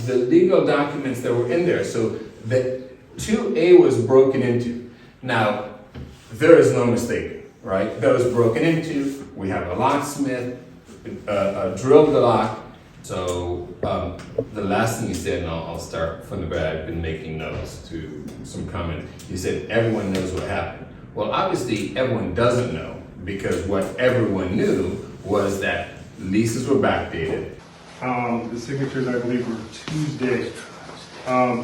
The legal documents that were in there. So the 2A was broken into. Now, there is no mistake, right? That was broken into. We have a locksmith, drilled the lock. So the last thing you said, and I'll start from the back, I've been making notes to some comment. You said everyone knows what happened. Well, obviously everyone doesn't know, because what everyone knew was that leases were backdated. The signatures, I believe, were Tuesday.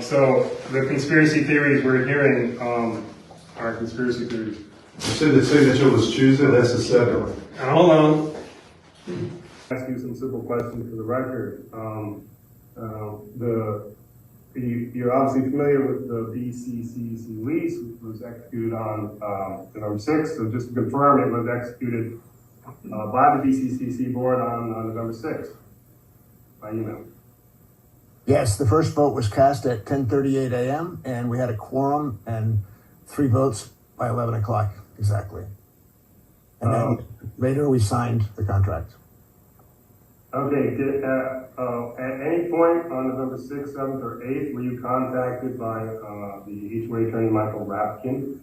So the conspiracy theories we're hearing are conspiracy theories. You said the signature was Tuesday, that's the 7th. Now, hold on. Ask you some simple questions for the record. You're obviously familiar with the BCCC lease, which was executed on November 6th. So just to confirm, it was executed by the BCCC board on November 6th by email. Yes, the first vote was cast at 10:38 a.m. and we had a quorum and 3 votes by 11 o'clock exactly. And then later we signed the contract. Okay, at any point on November 6th, 7th, or 8th, were you contacted by the HOA attorney, Michael Rapkin?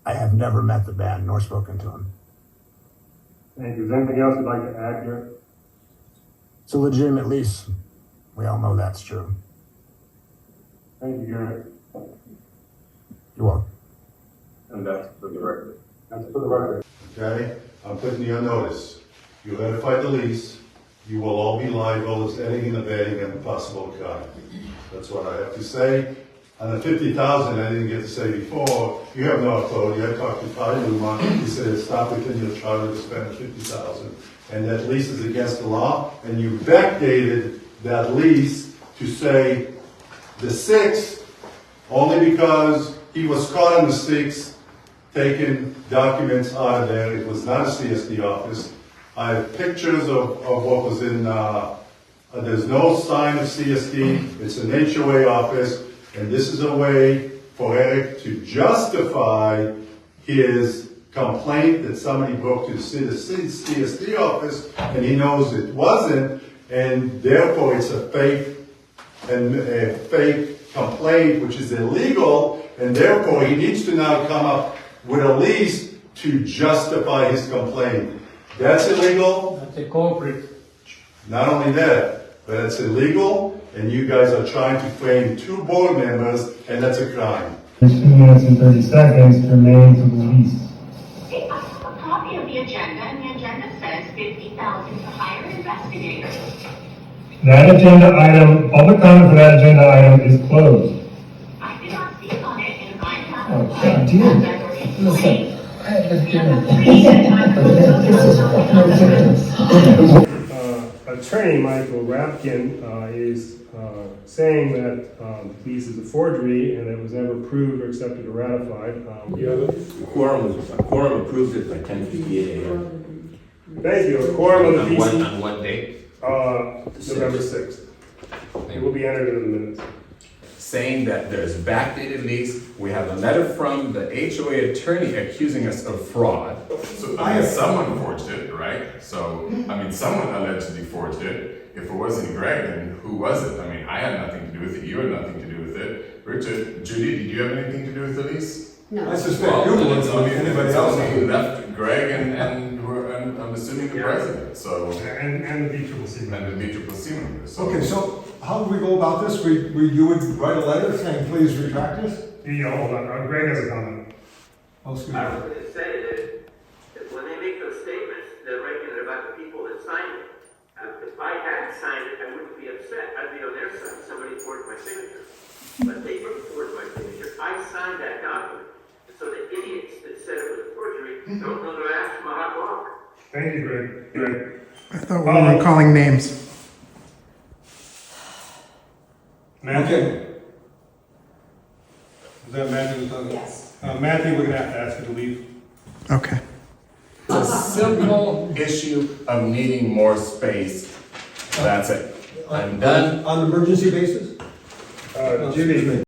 I have never met the man nor spoken to him. Thank you. Is there anything else you'd like to add here? It's a legitimate lease. We all know that's true. Thank you, Gary. You're welcome. And that's for the record. That's for the record. Okay, I'm putting you on notice. You ratified the lease, you will all be liable as anything and abetting and possible crime. That's what I have to say. On the 50,000, I didn't get to say before, you have no authority. I talked to Ty Luma, he said it's not within your charter to spend 50,000. And that lease is against the law, and you backdated that lease to say the 6th, only because he was caught on the 6th, taking documents out of there. It was not a CSD office. I have pictures of what was in, there's no sign of CSD, it's an HOA office, and this is a way for Eric to justify his complaint that somebody broke to the CSD office, and he knows it wasn't, and therefore it's a fake complaint, which is illegal, and therefore he needs to now come up with a lease to justify his complaint. That's illegal. That's a corporate. Not only that, but it's illegal, and you guys are trying to frame 2 board members, and that's a crime. There's 2 minutes and 30 seconds to remain to the lease. A copy of the agenda, and the agenda says 50,000 to hire an investigator. That agenda item, public comment for that agenda item is closed. I did not see it on it, and I have. Oh, God, dear. Listen. Attorney Michael Rapkin is saying that the lease is a forgery and it was never approved or accepted or ratified. Quorum approved it by 10:58 a.m. Thank you. A quorum of the BC. On what date? November 6th. It will be entered in the minutes. Saying that there's backdated leaks. We have a letter from the HOA attorney accusing us of fraud. So I guess someone forged it, right? So, I mean, someone allegedly forged it. If it wasn't Greg, then who was it? I mean, I had nothing to do with it. You had nothing to do with it. Richard, Judy, did you have anything to do with the lease? No. I suspect you would, so anybody else. Only left Greg and I'm assuming the president, so. And the BCCC. And the BCCC members. So- Okay, so how do we go about this? You would write a letter saying, please retract this? Yeah, hold on. Greg has a comment. Oh, excuse me. I was going to say that when they make those statements, they're making it about the people that signed it. If I hadn't signed it, I wouldn't be upset. I'd be on their side. Somebody forged my signature. But they didn't forge my signature. I signed that document. And so the idiots that said it was a forgery don't know their ass from a hot rock. Thank you, Greg. I thought we were calling names. Matthew? Okay. Is that Matthew talking? Yes. Matthew, we're going to have to ask you to leave. Okay. It's a simple issue of needing more space. That's it. I'm done. On an emergency basis? Judy?